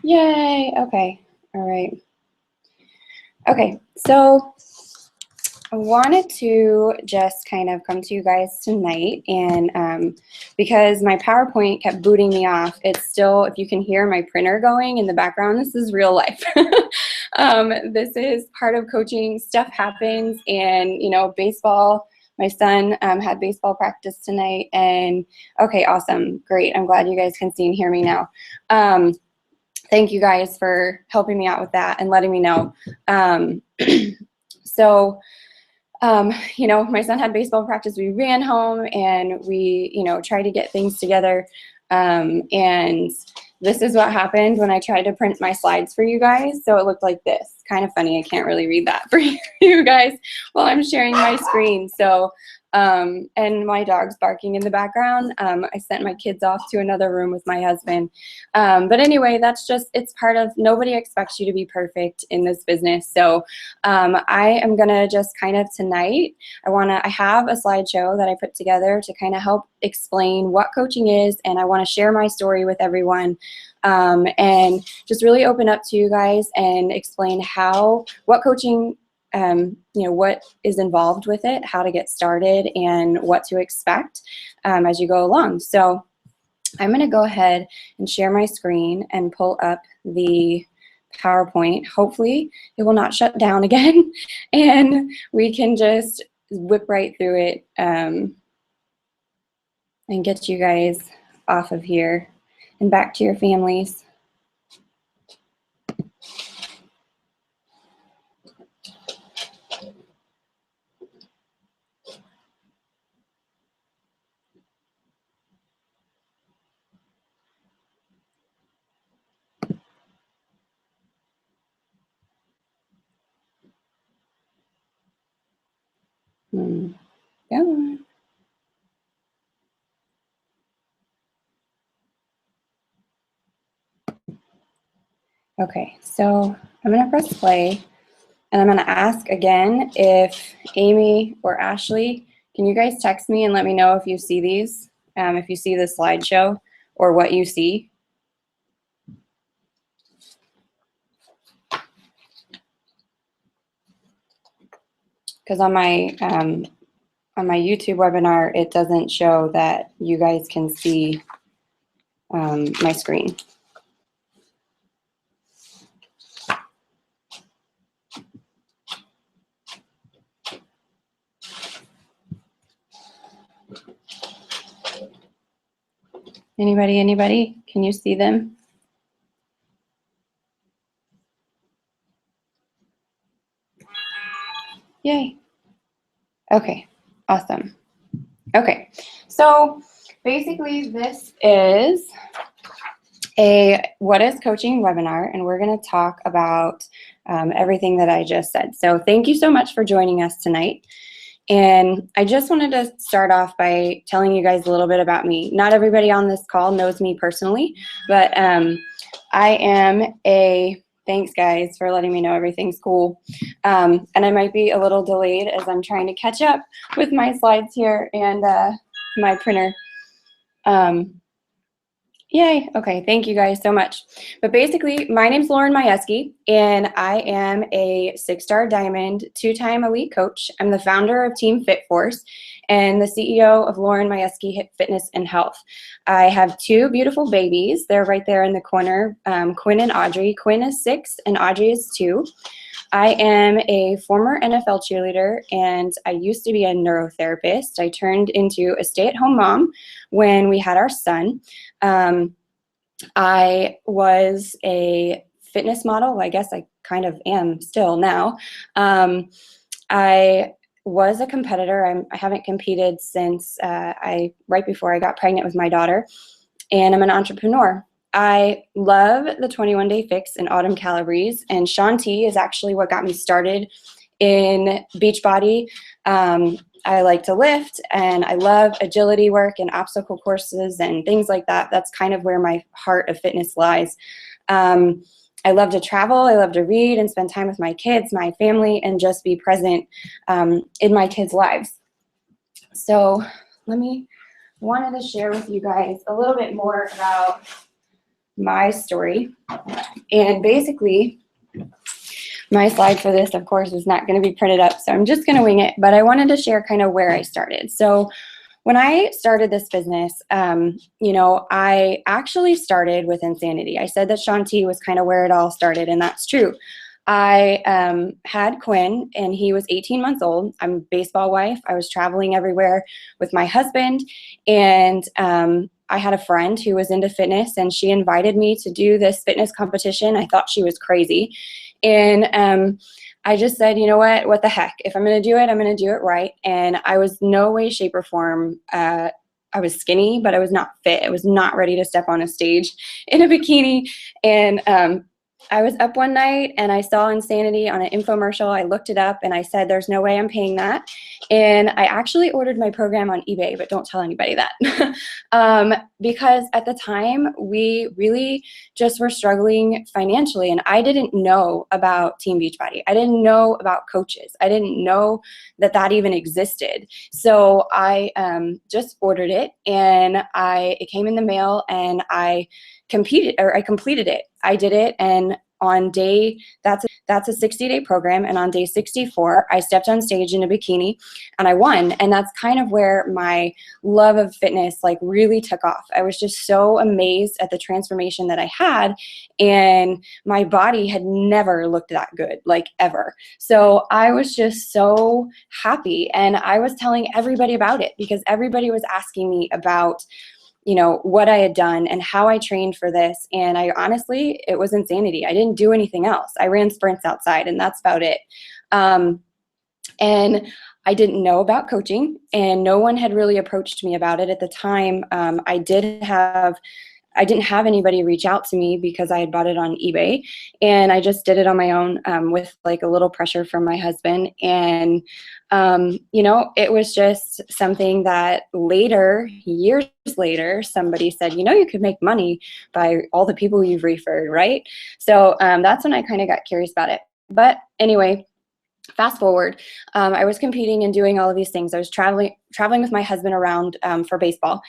Yay, okay, all right. Okay, so I wanted to just kind of come to you guys tonight, and because my PowerPoint kept booting me off, it's still, if you can hear my printer going in the background, this is real life. This is part of coaching. Stuff happens, and baseball. My son had baseball practice tonight, and okay, awesome, great. I'm glad you guys can see and hear me now. Thank you guys for helping me out with that and letting me know. So, my son had baseball practice. We ran home and we, tried to get things together. And this is what happened when I tried to print my slides for you guys. So it looked like this. Kind of funny. I can't really read that for you guys while I'm sharing my screen. So, and my dog's barking in the background. I sent my kids off to another room with my husband. But anyway, that's just, it's part of, nobody expects you to be perfect in this business. So I am gonna just kind of tonight, I have a slideshow that I put together to kind of help explain what coaching is, and I wanna share my story with everyone. And just really open up to you guys and explain what coaching, what is involved with it, how to get started, and what to expect as you go along. So I'm going to go ahead and share my screen and pull up the PowerPoint. Hopefully it will not shut down again, and we can just whip right through it and get you guys off of here and back to your families. Come on. Okay, so I'm going to press play, and I'm going to ask again if Amy or Ashley, can you guys text me and let me know if you see these, if you see the slideshow or what you see? Because on my YouTube webinar, it doesn't show that you guys can see my screen. Anybody? Can you see them? Yay. Okay, awesome. Okay, so basically this is a What is Coaching webinar, and we're going to talk about everything that I just said. So thank you so much for joining us tonight. And I just wanted to start off by telling you guys a little bit about me. Not everybody on this call knows me personally, but I am thanks guys for letting me know everything's cool. And I might be a little delayed as I'm trying to catch up with my slides here and my printer. Yay, okay, thank you guys so much. But basically, my name's Majewski, and I am a 6-star diamond, 2-time elite coach. I'm the founder of Team Fitforce and the CEO of Majewski Fitness and Health. I have 2 beautiful babies. They're right there in the corner, Quinn and Audrey. Quinn is 6 and Audrey is 2. I am a former NFL cheerleader, and I used to be a neurotherapist. I turned into a stay-at-home mom when we had our son. I was a fitness model. I guess I kind of am still now. I was a competitor. I haven't competed since right before I got pregnant with my daughter, and I'm an entrepreneur. I love the 21-day fix and autumn calories, and Shaun T is actually what got me started in Beachbody. I like to lift, and I love agility work and obstacle courses and things like that. That's kind of where my heart of fitness lies. I love to travel. I love to read and spend time with my kids, my family, and just be present in my kids' lives. So wanted to share with you guys a little bit more about my story. And basically, my slide for this, of course, is not going to be printed up, so I'm just going to wing it, but I wanted to share kind of where I started. So when I started this business, I actually started with insanity. I said that Shaun T was kind of where it all started, and that's true. I had Quinn, and he was 18 months old. I'm a baseball wife. I was traveling everywhere with my husband, and I had a friend who was into fitness, and she invited me to do this fitness competition. I thought she was crazy. And I just said, you know what the heck? If I'm going to do it, I'm going to do it right. And I was no way, shape, or form. I was skinny, but I was not fit. I was not ready to step on a stage in a bikini. And I was up one night and I saw Insanity on an infomercial. I looked it up and I said, there's no way I'm paying that. And I actually ordered my program on eBay, but don't tell anybody that. Because at the time, we really just were struggling financially, and I didn't know about Team Beachbody. I didn't know about coaches. I didn't know that that even existed. So I just ordered it, and it came in the mail, and I completed it. I did it, and on day, that's a 60-day program, and on day 64, I stepped on stage in a bikini and I won. And that's kind of where my love of fitness like really took off. I was just so amazed at the transformation that I had, and my body had never looked that good, like ever. So I was just so happy, and I was telling everybody about it because everybody was asking me about what I had done and how I trained for this. And honestly, it was insanity. I didn't do anything else. I ran sprints outside, and that's about it. And I didn't know about coaching, and no one had really approached me about it at the time. I didn't have anybody reach out to me because I had bought it on eBay, and I just did it on my own with like a little pressure from my husband. And, it was just something that years later, somebody said, you could make money by all the people you've referred, right? So that's when I kind of got curious about it. But anyway, fast forward, I was competing and doing all of these things. I was traveling with my husband around for baseball.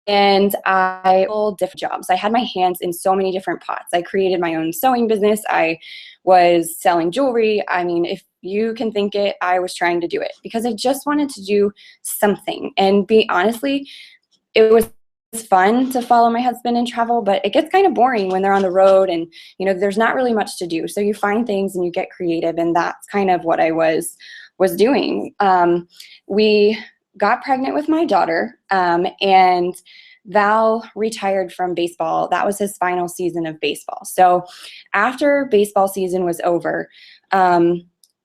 And I did different jobs. I had my hands in so many different pots. I created my own sewing business. I was selling jewelry. I mean, if you can think it, I was trying to do it because I just wanted to do something. And honestly, it was fun to follow my husband and travel, but it gets kind of boring when they're on the road and, there's not really much to do. So you find things and you get creative, and that's kind of what I was doing. We got pregnant with my daughter, and Val retired from baseball. That was his final season of baseball. So after baseball season was over,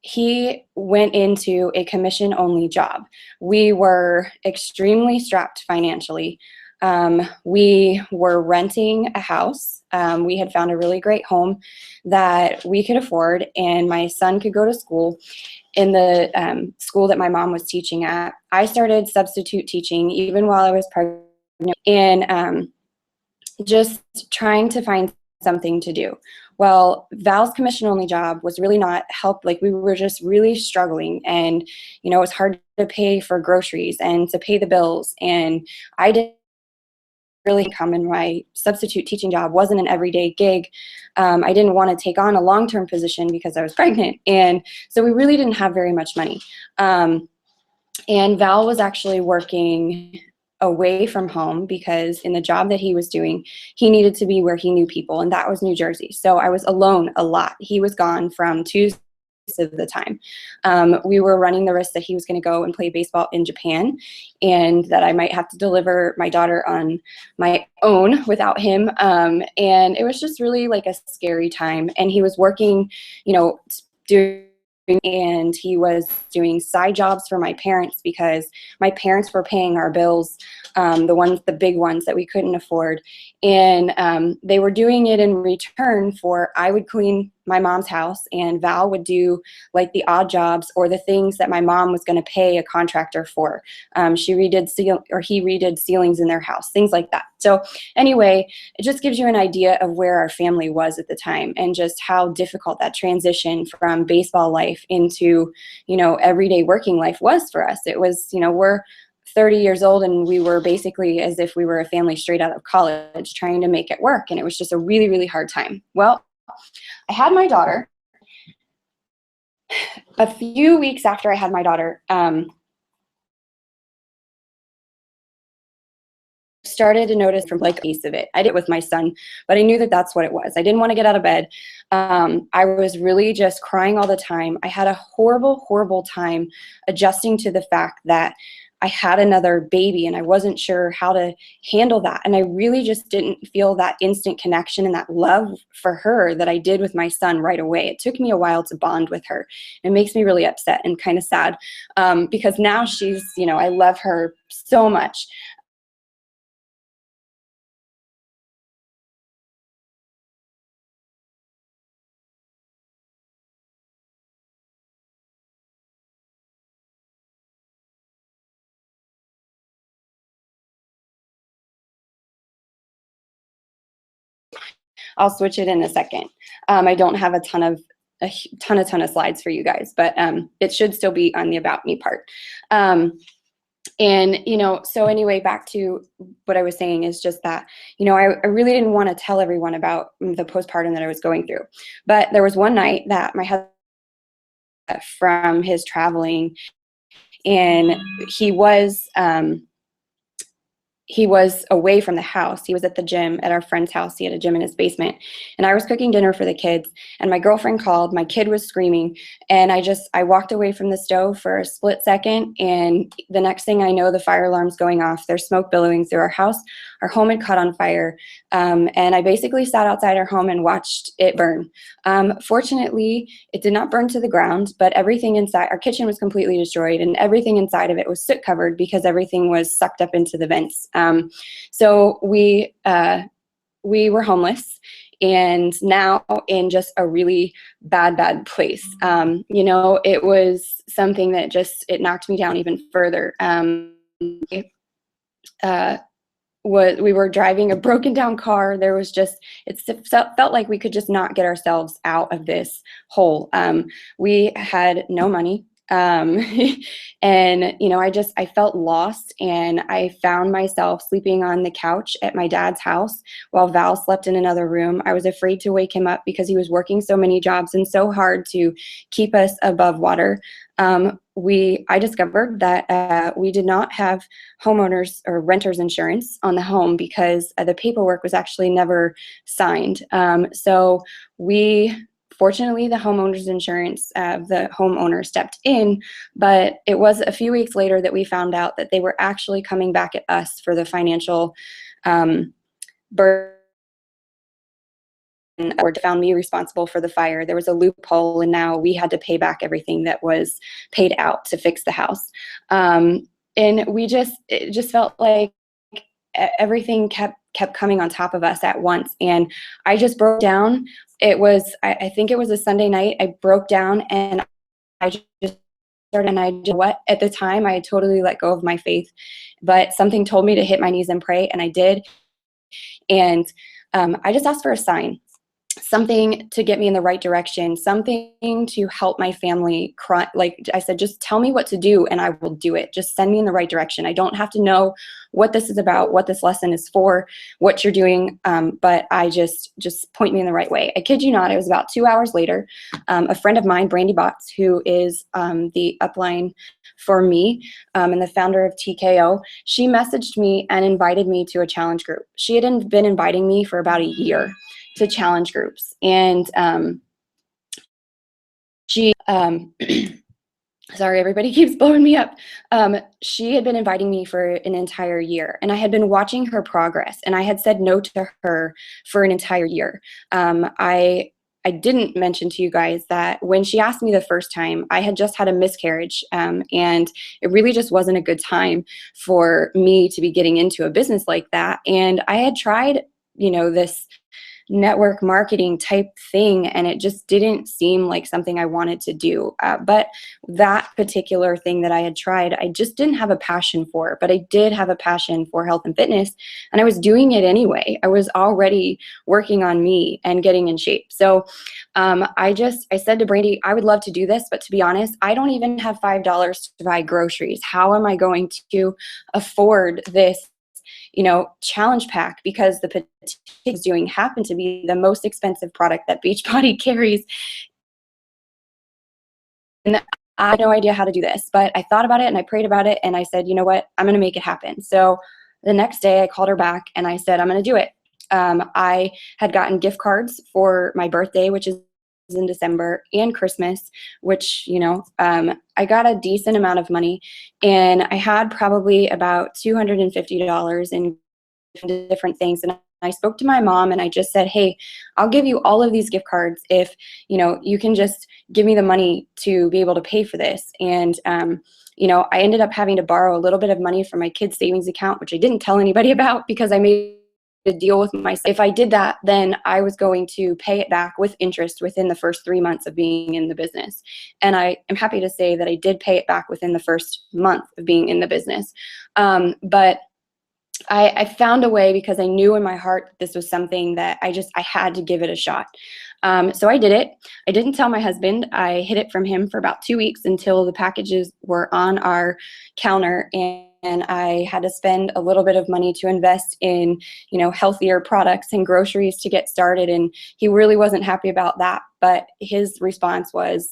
he went into a commission-only job. We were extremely strapped financially. We were renting a house. We had found a really great home that we could afford, and my son could go to school in the school that my mom was teaching at. I started substitute teaching even while I was pregnant, and just trying to find something to do. Well, Val's commission-only job was really not help. Like, we were just really struggling, and it was hard to pay for groceries and to pay the bills, and I didn't really come, and my substitute teaching job wasn't an everyday gig. I didn't want to take on a long-term position because I was pregnant, and so we really didn't have very much money. And Val was actually working away from home because in the job that he was doing, he needed to be where he knew people, and that was New Jersey. So I was alone a lot. He was gone from Tuesday of the time. We were running the risk that he was going to go and play baseball in Japan, and that I might have to deliver my daughter on my own without him. And it was just really like a scary time. And he was working, and he was doing side jobs for my parents because my parents were paying our bills, the big ones that we couldn't afford. And they were doing it in return for, I would clean my mom's house, and Val would do like the odd jobs or the things that my mom was going to pay a contractor for. He redid ceilings in their house, things like that. So anyway, it just gives you an idea of where our family was at the time, and just how difficult that transition from baseball life into, everyday working life was for us. It was, we're 30 years old, and we were basically as if we were a family straight out of college trying to make it work. And it was just a really, really hard time. Well, I had my daughter. A few weeks after I had my daughter, started to notice from like a piece of it. I did it with my son, but I knew that that's what it was. I didn't want to get out of bed. I was really just crying all the time. I had a horrible, horrible time adjusting to the fact that I had another baby and I wasn't sure how to handle that. And I really just didn't feel that instant connection and that love for her that I did with my son right away. It took me a while to bond with her. It makes me really upset and kind of sad because now she's, I love her so much. I'll switch it in a second. I don't have a ton of slides for you guys, but it should still be on the About Me part. And, so anyway, back to what I was saying is just that, I really didn't want to tell everyone about the postpartum that I was going through. But there was one night that my husband from his traveling, and he was away from the house. He was at the gym at our friend's house. He had a gym in his basement. And I was cooking dinner for the kids. And my girlfriend called. My kid was screaming. And I walked away from the stove for a split second. And the next thing I know, the fire alarm's going off. There's smoke billowing through our house. Our home had caught on fire. And I basically sat outside our home and watched it burn. Fortunately, it did not burn to the ground, but everything inside, our kitchen was completely destroyed. And everything inside of it was soot covered because everything was sucked up into the vents. So we were homeless and now in just a really bad place. It was something that it knocked me down even further. We were driving a broken down car. There was it felt like we could just not get ourselves out of this hole. We had no money. And, I felt lost, and I found myself sleeping on the couch at my dad's house while Val slept in another room. I was afraid to wake him up because he was working so many jobs and so hard to keep us above water. I discovered that we did not have homeowners or renters insurance on the home because the paperwork was actually never signed. Fortunately, the homeowner's insurance, the homeowner stepped in, but it was a few weeks later that we found out that they were actually coming back at us for the financial burden, or found me responsible for the fire. There was a loophole, and now we had to pay back everything that was paid out to fix the house. And it just felt like everything kept coming on top of us at once. And I just broke down. I think it was a Sunday night. I broke down and I just started, and at the time I had totally let go of my faith, but something told me to hit my knees and pray, and I did. And I just asked for a sign, something to get me in the right direction, something to help my family cry. Like I said, just tell me what to do and I will do it. Just send me in the right direction. I don't have to know what this is about, what this lesson is for, what you're doing, but I just point me in the right way. I kid you not, it was about 2 hours later. A friend of mine, Brandy Botts, who is the upline for me and the founder of TKO, she messaged me and invited me to a challenge group. She had been inviting me for about a year to challenge groups. And she, sorry, everybody keeps blowing me up. She had been inviting me for an entire year, and I had been watching her progress, and I had said no to her for an entire year. I didn't mention to you guys that when she asked me the first time, I had just had a miscarriage, and it really just wasn't a good time for me to be getting into a business like that. And I had tried, this network marketing type thing, and it just didn't seem like something I wanted to do. But that particular thing that I had tried, I just didn't have a passion for, but I did have a passion for health and fitness, and I was doing it anyway. I was already working on me and getting in shape. So I said to Brandy, I would love to do this, but to be honest, I don't even have $5 to buy groceries. How am I going to afford this, challenge pack? Because the petite I was doing happened to be the most expensive product that Beachbody carries. And I had no idea how to do this, but I thought about it and I prayed about it and I said, you know what, I'm going to make it happen. So the next day I called her back and I said, I'm going to do it. I had gotten gift cards for my birthday, which is in December, and Christmas, which, I got a decent amount of money, and I had probably about $250 in different things. And I spoke to my mom and I just said, hey, I'll give you all of these gift cards if, you can just give me the money to be able to pay for this. And, I ended up having to borrow a little bit of money from my kids' savings account, which I didn't tell anybody about because I made a deal with myself. If I did that, then I was going to pay it back with interest within the first 3 months of being in the business. And I am happy to say that I did pay it back within the first month of being in the business. But I found a way because I knew in my heart that this was something that I had to give it a shot. So I did it. I didn't tell my husband. I hid it from him for about 2 weeks until the packages were on our counter, and I had to spend a little bit of money to invest in, healthier products and groceries to get started. And he really wasn't happy about that. But his response was,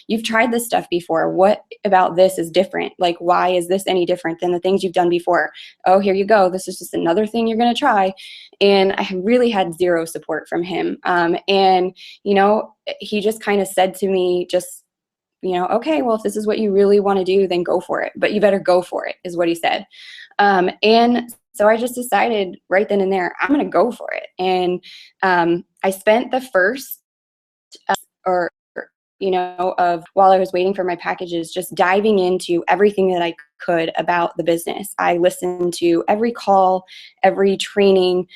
you've tried this stuff before. What about this is different? Like, why is this any different than the things you've done before? Oh, here you go. This is just another thing you're going to try. And I really had zero support from him. And he just kind of said to me, okay, well, if this is what you really want to do, then go for it. But you better go for it, is what he said. And so I just decided right then and there, I'm going to go for it. And I spent the first of while I was waiting for my packages, just diving into everything that I could about the business. I listened to every call, every training,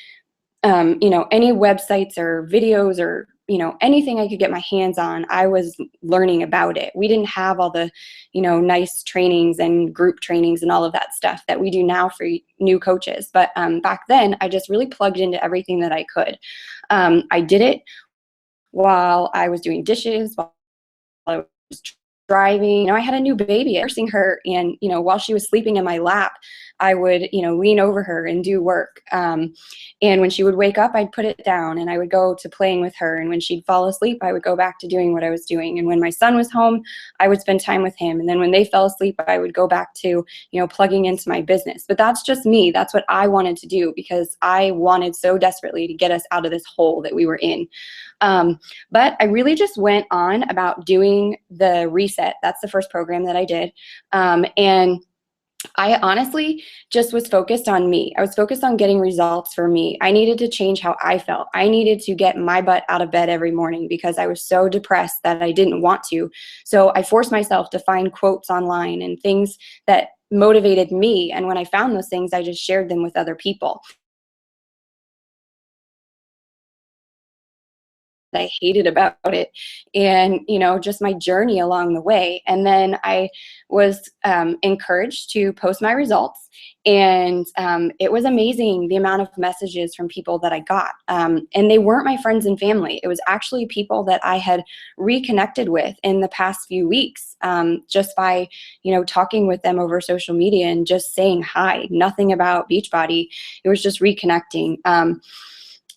any websites or videos or, anything I could get my hands on, I was learning about it. We didn't have all the, nice trainings and group trainings and all of that stuff that we do now for new coaches. But back then, I just really plugged into everything that I could. I did it while I was doing dishes, while I was driving. I had a new baby, nursing her, and while she was sleeping in my lap, I would lean over her and do work. And when she would wake up, I'd put it down and I would go to playing with her. And when she'd fall asleep, I would go back to doing what I was doing. And when my son was home, I would spend time with him. And then when they fell asleep, I would go back to plugging into my business. But that's just me. That's what I wanted to do because I wanted so desperately to get us out of this hole that we were in. But I really just went on about doing the reset. That's the first program that I did. And I honestly just was focused on me. I was focused on getting results for me. I needed to change how I felt. I needed to get my butt out of bed every morning because I was so depressed that I didn't want to. So I forced myself to find quotes online and things that motivated me. And when I found those things, I just shared them with other people. I hated about it, and just my journey along the way. And then I was encouraged to post my results, and it was amazing the amount of messages from people that I got, and they weren't my friends and family. It was actually people that I had reconnected with in the past few weeks, just by talking with them over social media and just saying hi. Nothing about Beachbody. It was just reconnecting.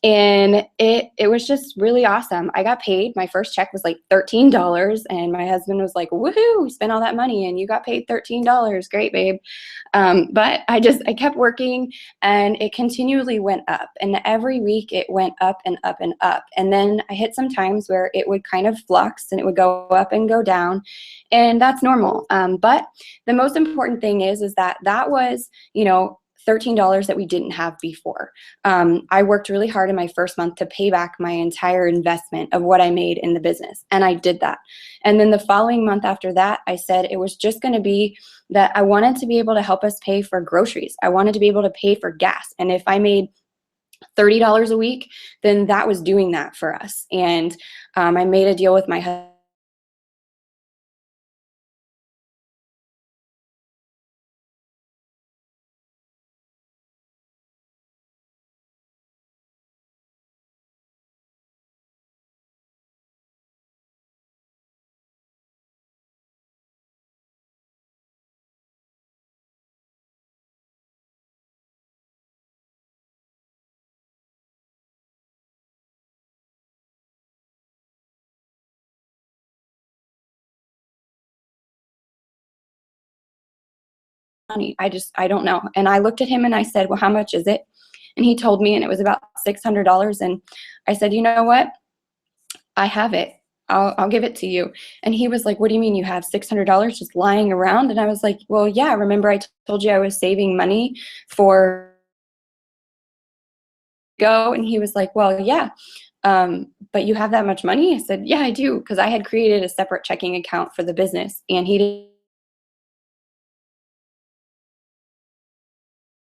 And it was just really awesome. I got paid. My first check was like $13, and my husband was like, woohoo, spent all that money and you got paid $13. Great, babe. But I kept working, and it continually went up. And every week it went up and up and up. And then I hit some times where it would kind of flux and it would go up and go down. And that's normal. But the most important thing is that was, $13 that we didn't have before. I worked really hard in my first month to pay back my entire investment of what I made in the business. And I did that. And then the following month after that, I said it was just going to be that I wanted to be able to help us pay for groceries. I wanted to be able to pay for gas. And if I made $30 a week, then that was doing that for us. And I made a deal with my husband. Money. I don't know. And I looked at him and I said, well, how much is it? And he told me, and it was about $600. And I said, you know what? I have it. I'll give it to you. And he was like, what do you mean you have $600 just lying around? And I was like, well, yeah, remember I told you I was saving money for go? And he was like, well, yeah. But you have that much money? I said, yeah, I do. Because I had created a separate checking account for the business, and he didn't.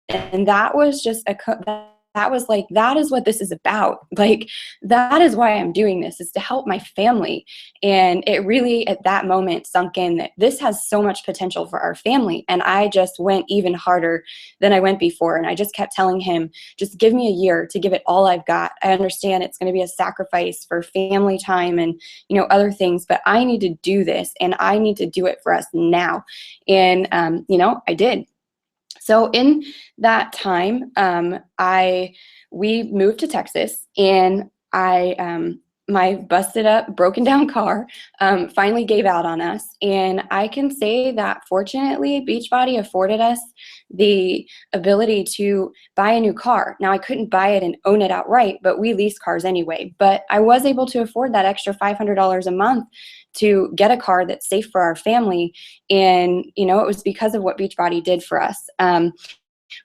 And that was just that was like, that is what this is about. Like, that is why I'm doing this, is to help my family. And it really at that moment sunk in that this has so much potential for our family. And I just went even harder than I went before. And I just kept telling him, just give me a year to give it all I've got. I understand it's going to be a sacrifice for family time and, you know, other things, but I need to do this, and I need to do it for us now. And, you know, I did. So in that time, we moved to Texas, and my busted up, broken down car finally gave out on us. And I can say that fortunately, Beachbody afforded us the ability to buy a new car. Now, I couldn't buy it and own it outright, but we lease cars anyway. But I was able to afford that extra $500 a month to get a car that's safe for our family. And, you know, it was because of what Beachbody did for us.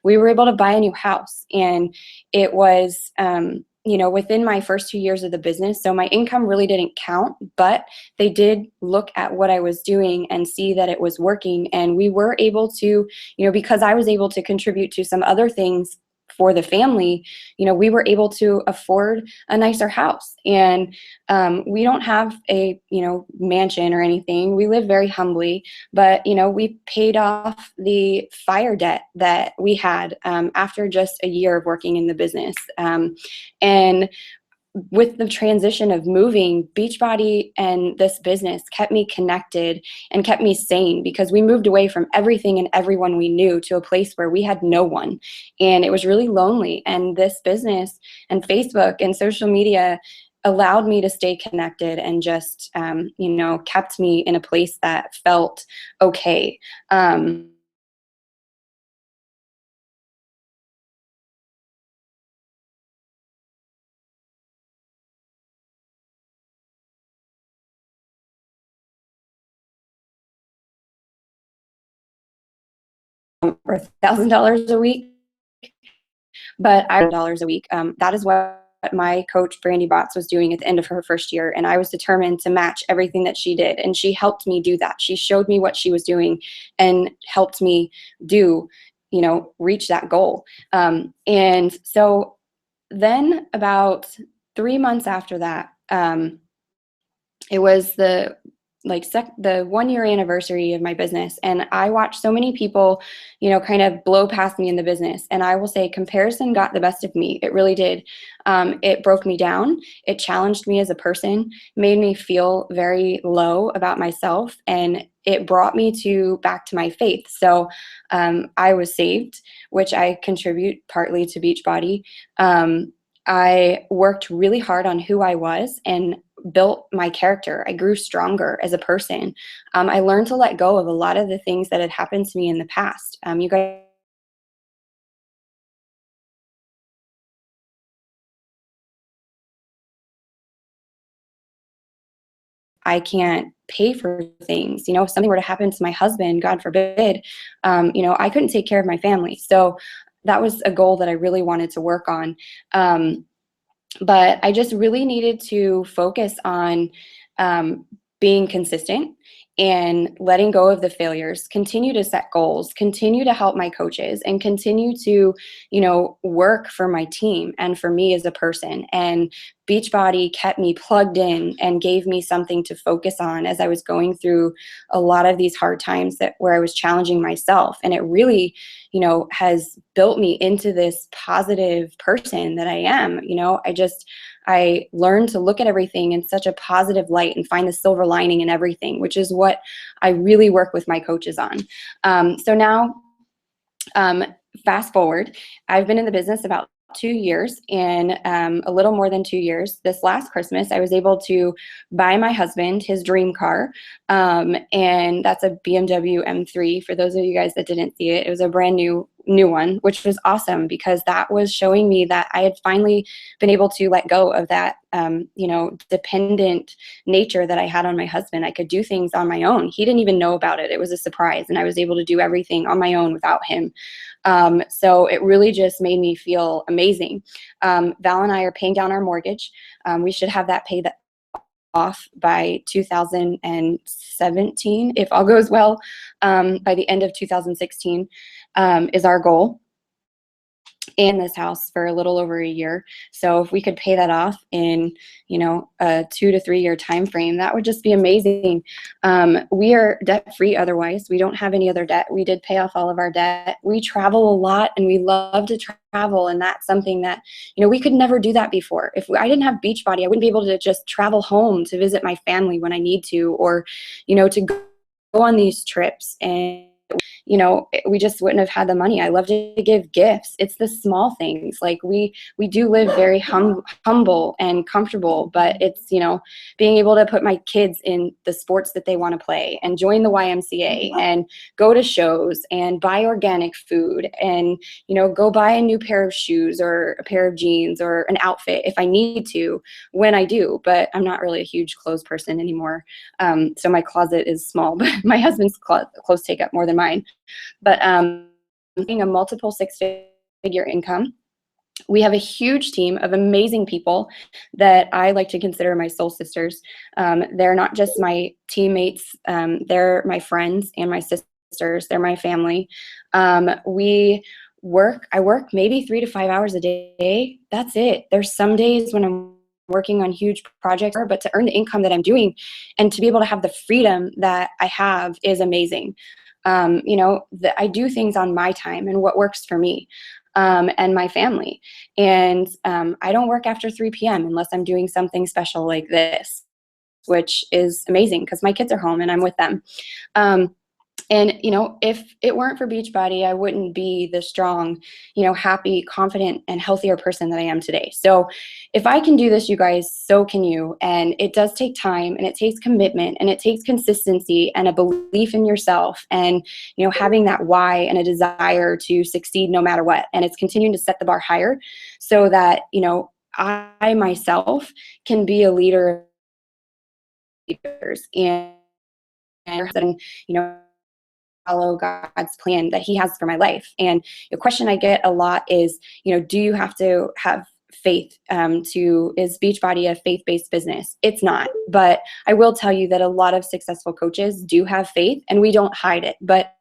We were able to buy a new house, and it was, you know, within my first 2 years of the business. So my income really didn't count, but they did look at what I was doing and see that it was working. And we were able to, you know, because I was able to contribute to some other things for the family, you know, we were able to afford a nicer house. And we don't have a, you know, mansion or anything. We live very humbly, but, you know, we paid off the fire debt that we had after just a year of working in the business. And with the transition of moving, Beachbody and this business kept me connected and kept me sane, because we moved away from everything and everyone we knew to a place where we had no one. And it was really lonely. And this business and Facebook and social media allowed me to stay connected and just, you know, kept me in a place that felt okay. Or $1,000 a week, but $1,000 a week. That is what my coach Brandy Botts was doing at the end of her first year, and I was determined to match everything that she did, and she helped me do that. She showed me what she was doing and helped me do, you know, reach that goal. And so then about 3 months after that, it was the 1 year anniversary of my business, and I watched so many people, you know, kind of blow past me in the business. And I will say comparison got the best of me. It really did. It broke me down. It challenged me as a person, made me feel very low about myself, and it brought me back to my faith. So I was saved, which I contribute partly to Beachbody. I worked really hard on who I was and built my character. I grew stronger as a person. I learned to let go of a lot of the things that had happened to me in the past. You guys, I can't pay for things. You know, if something were to happen to my husband, God forbid, you know, I couldn't take care of my family. So that was a goal that I really wanted to work on. But I just really needed to focus on being consistent and letting go of the failures, continue to set goals, continue to help my coaches, and continue to, work for my team and for me as a person. And Beachbody kept me plugged in and gave me something to focus on as I was going through a lot of these hard times where I was challenging myself. And it really, has built me into this positive person that I am. I learned to look at everything in such a positive light and find the silver lining in everything, which is what I really work with my coaches on. So now, fast forward, I've been in the business about 2 years, and a little more than 2 years. This last Christmas, I was able to buy my husband his dream car, and that's a BMW M3. For those of you guys that didn't see it, it was a brand new one, which was awesome because that was showing me that I had finally been able to let go of that, dependent nature that I had on my husband. I could do things on my own. He didn't even know about it. It was a surprise, and I was able to do everything on my own without him. So it really just made me feel amazing. Val and I are paying down our mortgage. We should have that paid off by 2017, if all goes well. By the end of 2016 is our goal. In this house for a little over a year. So if we could pay that off in, a 2 to 3 year time frame, that would just be amazing. We are debt free otherwise. We don't have any other debt. We did pay off all of our debt. We travel a lot and we love to travel. And that's something that, we could never do that before. If I didn't have Beachbody, I wouldn't be able to just travel home to visit my family when I need to, or, to go on these trips. And we just wouldn't have had the money. I love to give gifts. It's the small things. Like we do live very humble and comfortable, but it's, being able to put my kids in the sports that they want to play and join the YMCA and go to shows and buy organic food and, go buy a new pair of shoes or a pair of jeans or an outfit if I need to, when I do. But I'm not really a huge clothes person anymore. So my closet is small, but my husband's clothes take up more than mine. But being a multiple 6-figure income, we have a huge team of amazing people that I like to consider my soul sisters. They're not just my teammates, they're my friends and my sisters. They're my family. I work maybe 3 to 5 hours a day. That's it. There's some days when I'm working on huge projects, but to earn the income that I'm doing and to be able to have the freedom that I have is amazing. I do things on my time and what works for me, and my family. And I don't work after 3 p.m. unless I'm doing something special like this, which is amazing because my kids are home and I'm with them. And, if it weren't for Beachbody, I wouldn't be the strong, happy, confident, and healthier person that I am today. So if I can do this, you guys, so can you. And it does take time, and it takes commitment, and it takes consistency and a belief in yourself and, having that why and a desire to succeed no matter what. And it's continuing to set the bar higher so that, I myself can be a leader of leaders and follow God's plan that he has for my life. And the question I get a lot is, do you have to have faith is Beachbody a faith-based business? It's not, but I will tell you that a lot of successful coaches do have faith and we don't hide it. But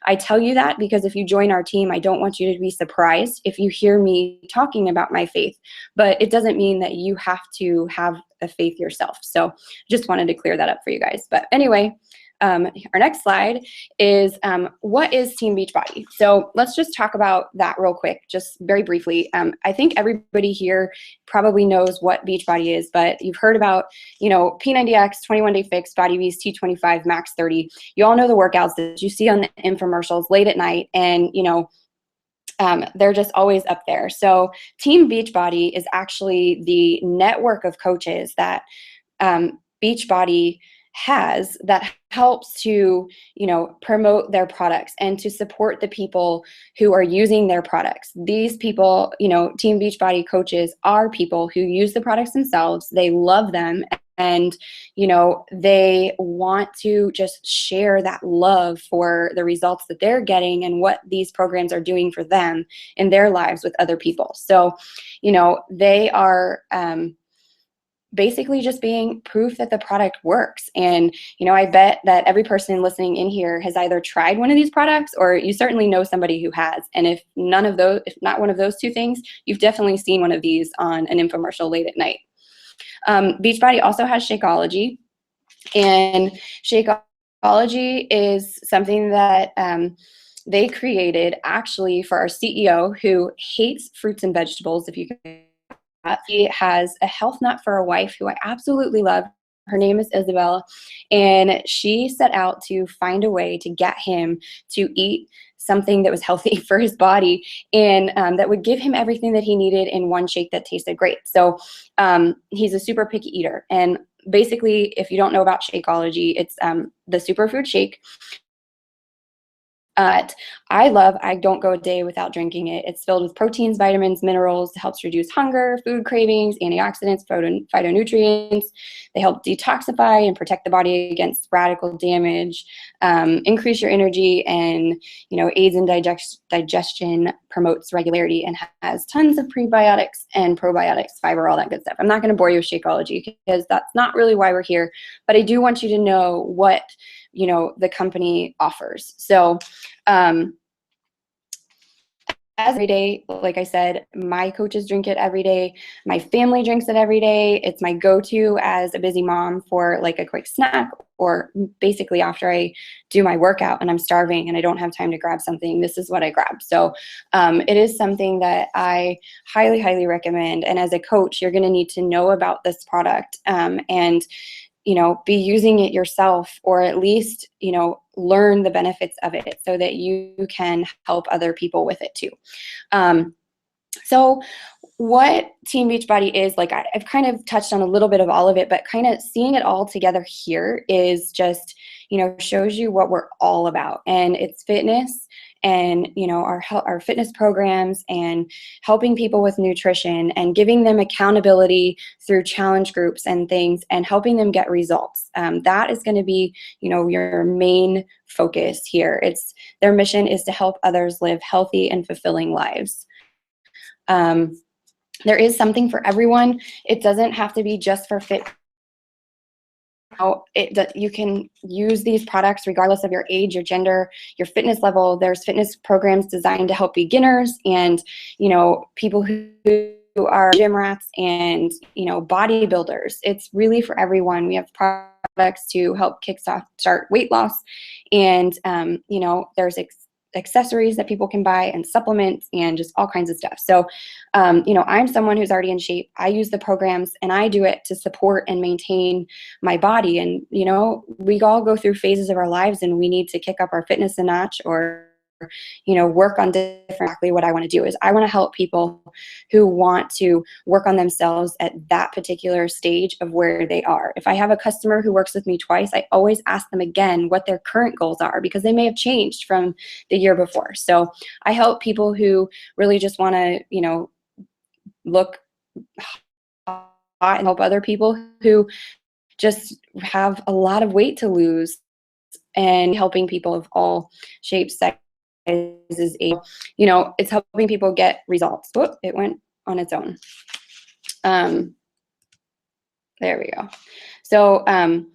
I tell you that because if you join our team, I don't want you to be surprised if you hear me talking about my faith, but it doesn't mean that you have to have a faith yourself. So just wanted to clear that up for you guys. But anyway, our next slide is what is Team Beachbody? So let's just talk about that real quick, just very briefly. I think everybody here probably knows what Beachbody is, but you've heard about, P90X, 21-day fix, Body Beast, T25, Max 30. You all know the workouts that you see on the infomercials late at night, and they're just always up there. So Team Beachbody is actually the network of coaches that Beachbody has that helps to, promote their products and to support the people who are using their products. These people, Team Beachbody coaches are people who use the products themselves. They love them and, they want to just share that love for the results that they're getting and what these programs are doing for them in their lives with other people. So, they are, basically just being proof that the product works. And, I bet that every person listening in here has either tried one of these products, or you certainly know somebody who has. And if not one of those two things, you've definitely seen one of these on an infomercial late at night. Beachbody also has Shakeology, and Shakeology is something that they created actually for our CEO, who hates fruits and vegetables, if you can. He has a health nut for a wife who I absolutely love. Her name is Isabella, and she set out to find a way to get him to eat something that was healthy for his body, and that would give him everything that he needed in one shake that tasted great. So he's a super picky eater. And basically, if you don't know about Shakeology, it's the superfood shake. I don't go a day without drinking it. It's filled with proteins, vitamins, minerals, helps reduce hunger, food cravings, antioxidants, phytonutrients. They help detoxify and protect the body against radical damage, increase your energy, and aids in digestion, promotes regularity, and has tons of prebiotics and probiotics, fiber, all that good stuff. I'm not going to bore you with Shakeology because that's not really why we're here, but I do want you to know what the company offers. So every day, like I said, my coaches drink it every day. My family drinks it every day. It's my go-to as a busy mom for like a quick snack, or basically after I do my workout and I'm starving and I don't have time to grab something, this is what I grab. So it is something that I highly, highly recommend. And as a coach, you're going to need to know about this product and be using it yourself, or at least, learn the benefits of it so that you can help other people with it too. So what Team Beachbody is, like I've kind of touched on a little bit of all of it, but kind of seeing it all together here is just, shows you what we're all about. And it's fitness and, our fitness programs, and helping people with nutrition, and giving them accountability through challenge groups and things, and helping them get results. That is going to be, your main focus here. Their mission is to help others live healthy and fulfilling lives. There is something for everyone. It doesn't have to be just for fit. You can use these products regardless of your age, your gender, your fitness level. There's fitness programs designed to help beginners and, people who are gym rats and, bodybuilders. It's really for everyone. We have products to help start weight loss. And, there's accessories that people can buy, and supplements, and just all kinds of stuff. So, I'm someone who's already in shape. I use the programs, and I do it to support and maintain my body. And, we all go through phases of our lives, and we need to kick up our fitness a notch, or, work on different. Exactly what I want to do is I want to help people who want to work on themselves at that particular stage of where they are. If I have a customer who works with me twice, I always ask them again what their current goals are, because they may have changed from the year before. So I help people who really just want to, look hot, and help other people who just have a lot of weight to lose, and helping people of all shapes, sizes, it's helping people get results. Whoop, it went on its own. There we go. So when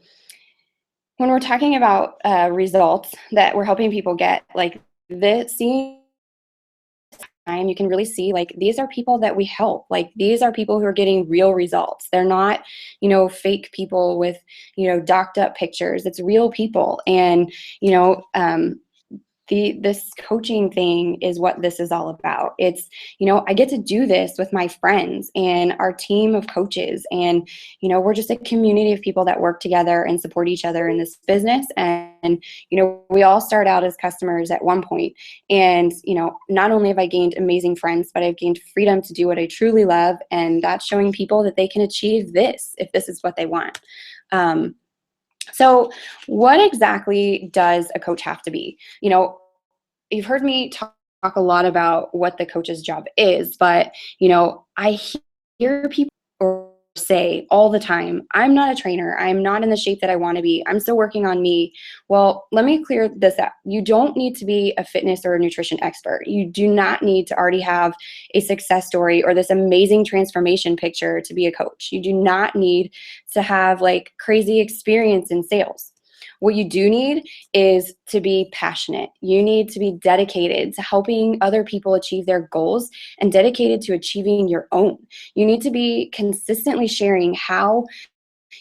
we're talking about results that we're helping people get, like this, seeing time, you can really see, like, these are people that we help. Like, these are people who are getting real results. They're not, fake people with, docked up pictures. It's real people. And, this coaching thing is what this is all about. It's, I get to do this with my friends and our team of coaches. And, we're just a community of people that work together and support each other in this business. And, we all start out as customers at one point. And, not only have I gained amazing friends, but I've gained freedom to do what I truly love. And that's showing people that they can achieve this if this is what they want. So what exactly does a coach have to be? You've heard me talk a lot about what the coach's job is, but, I hear people say all the time, I'm not a trainer. I'm not in the shape that I want to be. I'm still working on me. Well, let me clear this up. You don't need to be a fitness or a nutrition expert. You do not need to already have a success story or this amazing transformation picture to be a coach. You do not need to have like crazy experience in sales. What you do need is to be passionate. You need to be dedicated to helping other people achieve their goals and dedicated to achieving your own. You need to be consistently sharing how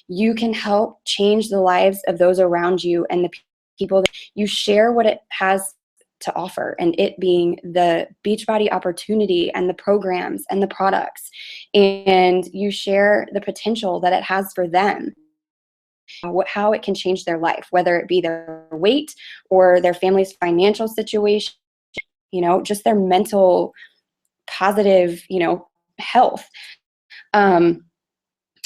you can help change the lives of those around you and the people that you share what it has to offer, and it being the Beachbody opportunity and the programs and the products, and you share the potential that it has for them, how it can change their life, whether it be their weight or their family's financial situation, just their mental positive, health.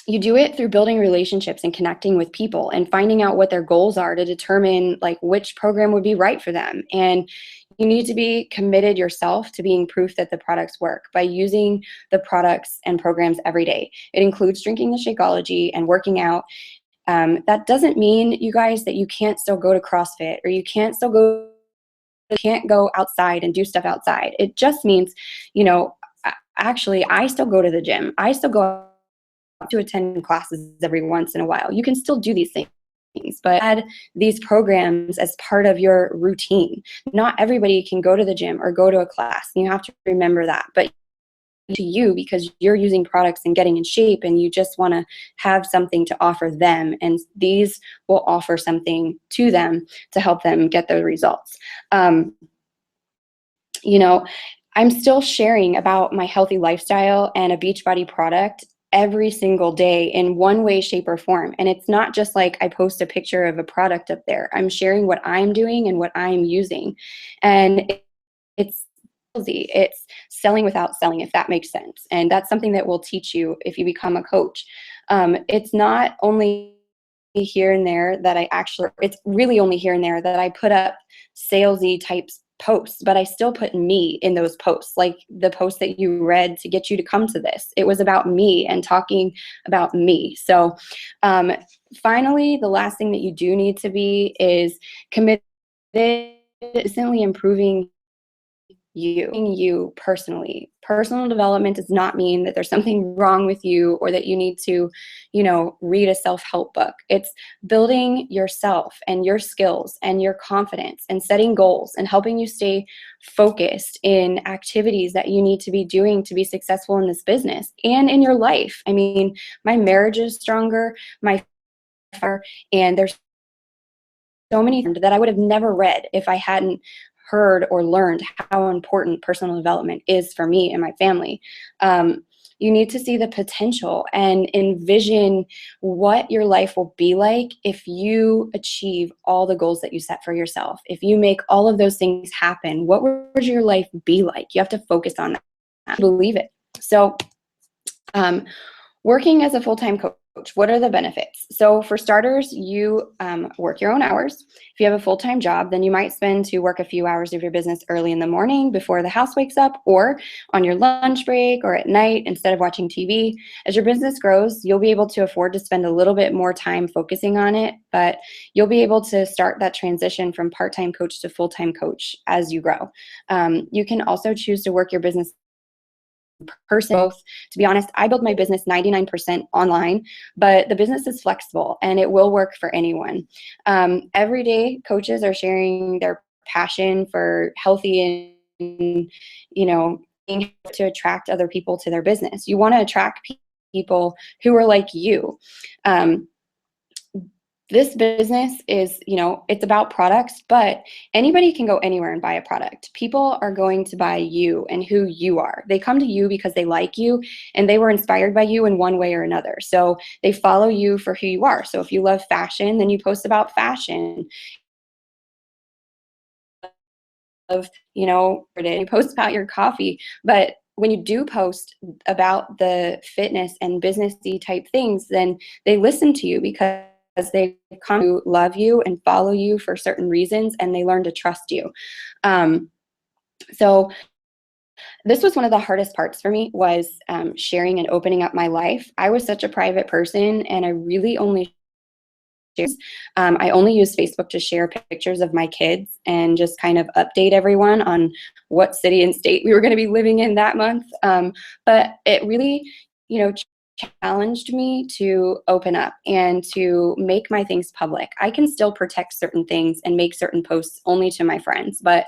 You do it through building relationships and connecting with people and finding out what their goals are to determine like which program would be right for them. And you need to be committed yourself to being proof that the products work by using the products and programs every day. It includes drinking the Shakeology and working out. That doesn't mean, you guys, that you can't still go to CrossFit or you can't go outside and do stuff outside. It just means, actually, I still go to the gym. I still go to attend classes every once in a while. You can still do these things, but add these programs as part of your routine. Not everybody can go to the gym or go to a class. You have to remember that. But to you, because you're using products and getting in shape and you just want to have something to offer them, and these will offer something to them to help them get the results. I'm still sharing about my healthy lifestyle and a Beachbody product every single day in one way, shape, or form. And it's not just like I post a picture of a product up there. I'm sharing what I'm doing and what I'm using. And it's selling without selling, if that makes sense. And that's something that will teach you if you become a coach. It's not only here and there that it's really only here and there that I put up salesy types posts, but I still put me in those posts, like the post that you read to get you to come to this. It was about me and talking about me. So finally, the last thing that you do need to be is committed to constantly improving you personally. Personal development does not mean that there's something wrong with you or that you need to, read a self-help book. It's building yourself and your skills and your confidence and setting goals and helping you stay focused in activities that you need to be doing to be successful in this business and in your life. I mean, my marriage is stronger, and there's so many things that I would have never read if I hadn't heard or learned how important personal development is for me and my family. You need to see the potential and envision what your life will be like if you achieve all the goals that you set for yourself. If you make all of those things happen, what would your life be like? You have to focus on that, believe it. So working as a full-time coach, what are the benefits? So for starters, you work your own hours. If you have a full-time job, then you might spend to work a few hours of your business early in the morning before the house wakes up, or on your lunch break or at night instead of watching TV. As your business grows, you'll be able to afford to spend a little bit more time focusing on it, but you'll be able to start that transition from part-time coach to full-time coach as you grow. You can also choose to work your business person. Both, to be honest, I build my business 99% online, but the business is flexible and it will work for anyone. Every day, coaches are sharing their passion for healthy and, being able to attract other people to their business. You want to attract people who are like you. This business is, it's about products, but anybody can go anywhere and buy a product. People are going to buy you and who you are. They come to you because they like you and they were inspired by you in one way or another. So they follow you for who you are. So if you love fashion, then you post about fashion. You post about your coffee. But when you do post about the fitness and businessy type things, then they listen to you because they come to love you and follow you for certain reasons, and they learn to trust you. So This was one of the hardest parts for me, was sharing and opening up my life. I was such a private person, and I really only I only use Facebook to share pictures of my kids and just kind of update everyone on what city and state we were going to be living in that month. But it really, you know, challenged me to open up and to make my things public. I can still protect certain things and make certain posts only to my friends, but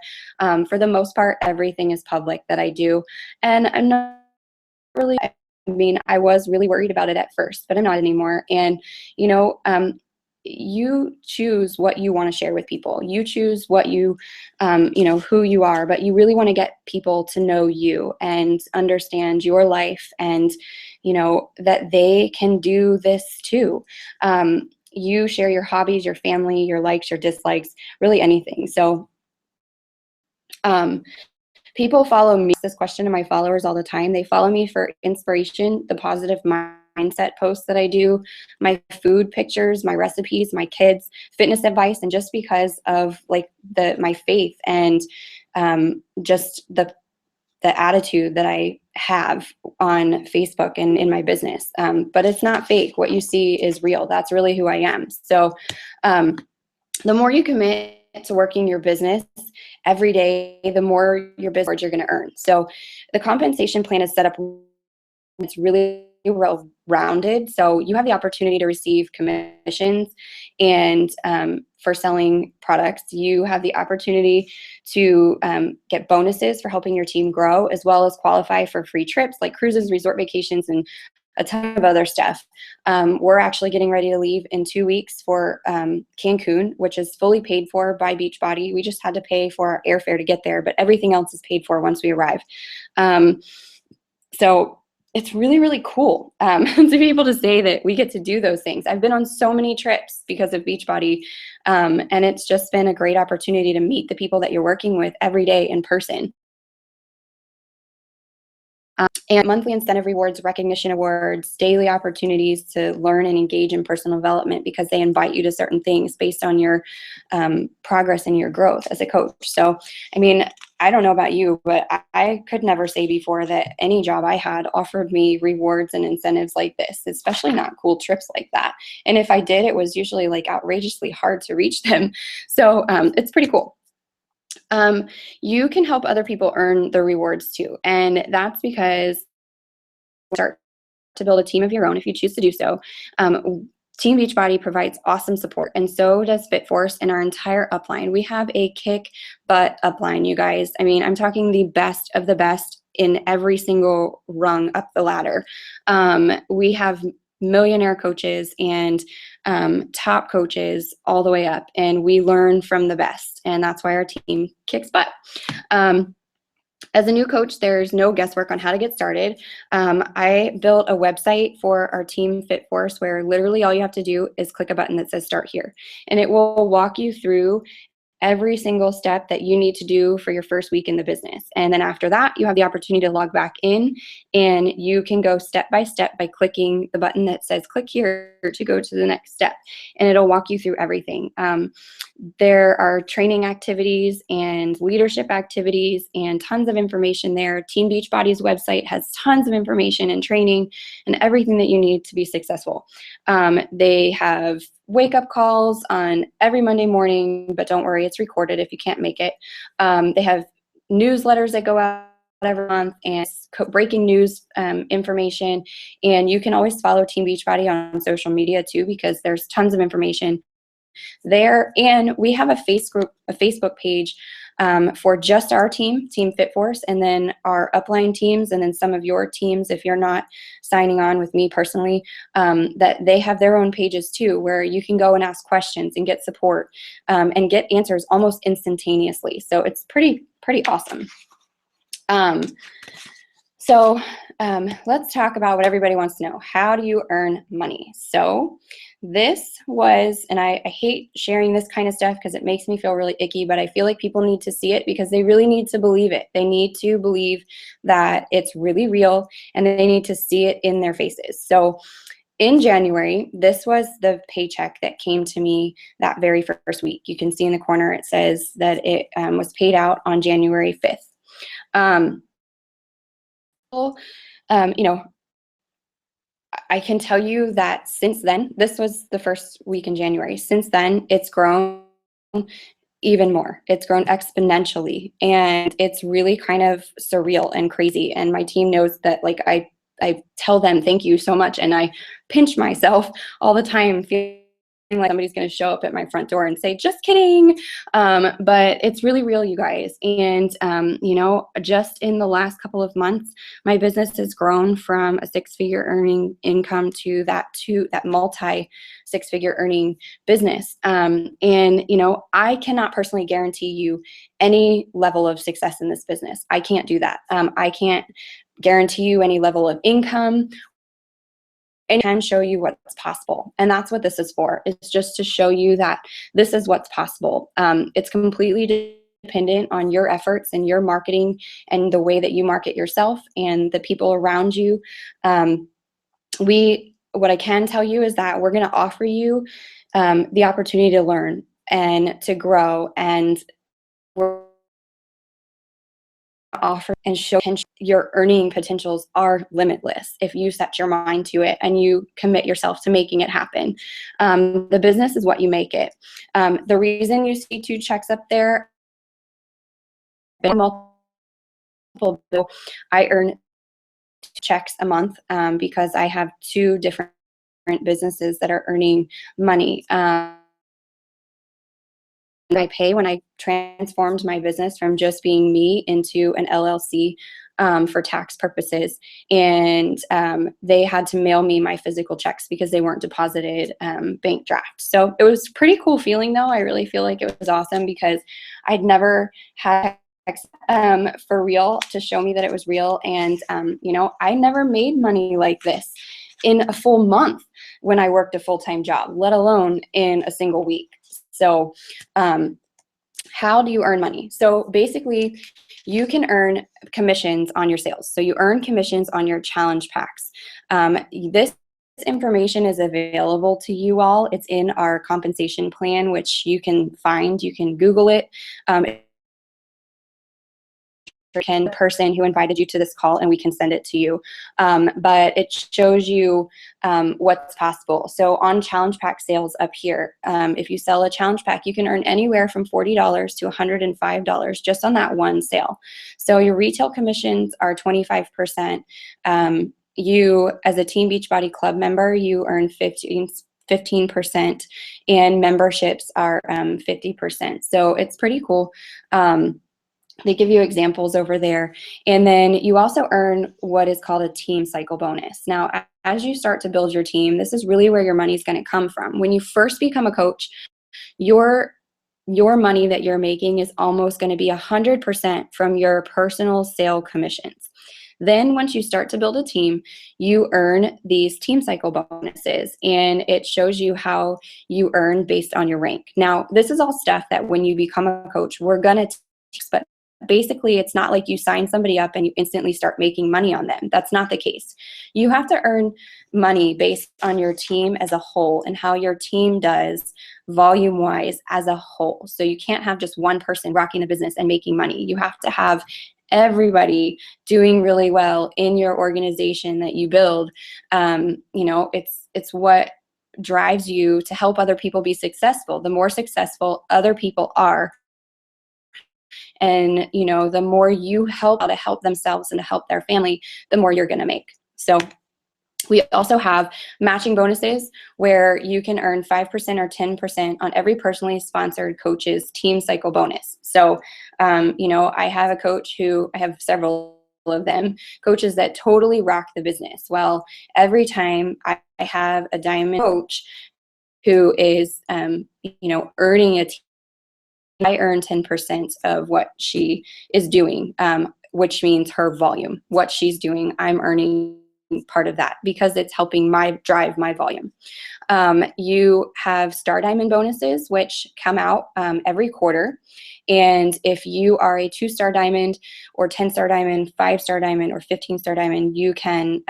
for the most part, everything is public that I do. And I'm not really, I mean, I was really worried about it at first, but I'm not anymore. And, you know, you choose what you want to share with people. You choose what you know, who you are, but you really want to get people to know you and understand your life, and, you know, that they can do this too. You share your hobbies, your family, your likes, your dislikes, really anything. So, people follow me. This question to my followers all the time. They follow me for inspiration, the positive mindset posts that I do, my food pictures, my recipes, my kids, fitness advice, and just because of like my faith and just the attitude that I have on Facebook and in my business. But it's not fake. What you see is real. That's really who I am. So the more you commit to working your business every day, the more your business you're going to earn. So the compensation plan is set up, it's really well rounded. So you have the opportunity to receive commissions, and for selling products, you have the opportunity to get bonuses for helping your team grow, as well as qualify for free trips like cruises, resort vacations, and a ton of other stuff. We're actually getting ready to leave in 2 weeks for Cancun, which is fully paid for by Beachbody. We just had to pay for our airfare to get there, but everything else is paid for once we arrive. So it's really, really cool to be able to say that we get to do those things. I've been on so many trips because of Beachbody, and it's just been a great opportunity to meet the people that you're working with every day in person. And monthly incentive rewards, recognition awards, daily opportunities to learn and engage in personal development, because they invite you to certain things based on your progress and your growth as a coach. So, I mean, I don't know about you, but I could never say before that any job I had offered me rewards and incentives like this, especially not cool trips like that. And if I did, it was usually like outrageously hard to reach them. So it's pretty cool. You can help other people earn the rewards too. And that's because you start to build a team of your own if you choose to do so. Team Beachbody provides awesome support, and so does FitForce and our entire upline. We have a kick butt upline, you guys. I mean, I'm talking the best of the best in every single rung up the ladder. We have millionaire coaches and top coaches all the way up, and we learn from the best, and that's why our team kicks butt. As a new coach, there's no guesswork on how to get started. I built a website for our team FitForce where literally all you have to do is click a button that says start here, and it will walk you through every single step that you need to do for your first week in the business. And then after that, you have the opportunity to log back in, and you can go step by step by clicking the button that says click here to go to the next step, and it'll walk you through everything. There are training activities and leadership activities and tons of information there. Team Beachbody's website has tons of information and training and everything that you need to be successful. They have wake-up calls on every Monday morning, but don't worry, it's recorded if you can't make it. They have newsletters that go out every month and breaking news information, and you can always follow Team Beachbody on social media too, because there's tons of information there. And we have a Facebook page for just our team, Team FitForce, and then our upline teams, and then some of your teams, if you're not signing on with me personally, that they have their own pages too, where you can go and ask questions and get support and get answers almost instantaneously. So it's pretty awesome. So let's talk about what everybody wants to know. How do you earn money? So this was, and I hate sharing this kind of stuff because it makes me feel really icky, but I feel like people need to see it because they really need to believe it. They need to believe that it's really real, and they need to see it in their faces. So in January, this was the paycheck that came to me that very first week. You can see in the corner, it says that it was paid out on January 5th. you know, I can tell you that since then, this was the first week in January. Since then, it's grown even more. It's grown exponentially, and it's really kind of surreal and crazy. And my team knows that, like, I tell them thank you so much, and I pinch myself all the time, feeling like somebody's going to show up at my front door and say, just kidding. But it's really real, you guys. And, you know, just in the last couple of months, my business has grown from a six-figure earning income to that multi six-figure earning business. And, you know, I cannot personally guarantee you any level of success in this business. I can't do that. I can't guarantee you any level of income, and can show you what's possible. And that's what this is for. It's just to show you that this is what's possible. It's completely dependent on your efforts and your marketing and the way that you market yourself and the people around you. What I can tell you is that we're going to offer you the opportunity to learn and to grow, and we're offer and show your earning potentials are limitless if you set your mind to it and you commit yourself to making it happen. The business is what you make it. The reason you see 2 checks up there, multiple, I earn 2 checks a month because I have 2 different businesses that are earning money. I pay when I transformed my business from just being me into an LLC for tax purposes. And they had to mail me my physical checks because they weren't deposited bank draft. So it was a pretty cool feeling, though. I really feel like it was awesome because I'd never had for real to show me that it was real. And, you know, I never made money like this in a full month when I worked a full-time job, let alone in a single week. So how do you earn money? So basically, you can earn commissions on your sales. So you earn commissions on your challenge packs. This information is available to you all. It's in our compensation plan, which you can find. You can Google it. Can person who invited you to this call, and we can send it to you. But it shows you what's possible. So on challenge pack sales up here, if you sell a challenge pack, you can earn anywhere from $40 to $105 just on that one sale. So your retail commissions are 25%. You, as a Team Beachbody Club member, you earn 15%, and memberships are 50%. So it's pretty cool. They give you examples over there. And then you also earn what is called a team cycle bonus. Now, as you start to build your team, this is really where your money is going to come from. When you first become a coach, your money that you're making is almost going to be 100% from your personal sale commissions. Then once you start to build a team, you earn these team cycle bonuses, and it shows you how you earn based on your rank. Now, this is all stuff that when you become a coach, we're going to teach, but basically, it's not like you sign somebody up and you instantly start making money on them. That's not the case. You have to earn money based on your team as a whole and how your team does volume-wise as a whole. So you can't have just one person rocking the business and making money. You have to have everybody doing really well in your organization that you build. You know, it's what drives you to help other people be successful. The more successful other people are, and, you know, the more you help to help themselves and to help their family, the more you're going to make. So we also have matching bonuses where you can earn 5% or 10% on every personally sponsored coach's team cycle bonus. So, you know, I have a coach I have several of them, coaches that totally rock the business. Well, every time I have a diamond coach who is, you know, earning a team, I earn 10% of what she is doing, which means her volume. What she's doing, I'm earning part of that because it's helping drive my volume. You have Star Diamond bonuses, which come out every quarter. And if you are a 2-star diamond or 10-star diamond, 5-star diamond, or 15-star diamond, you can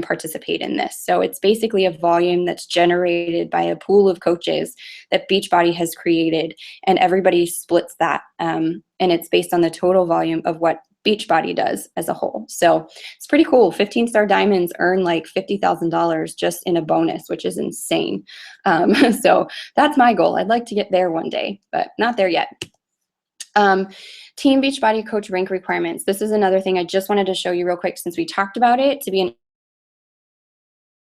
participate in this. So it's basically a volume that's generated by a pool of coaches that Beachbody has created, and everybody splits that. And it's based on the total volume of what Beachbody does as a whole. So it's pretty cool. 15-star diamonds earn like $50,000 just in a bonus, which is insane. So that's my goal. I'd like to get there one day, but not there yet. Team Beachbody Coach rank requirements. This is another thing I just wanted to show you real quick since we talked about it. To be an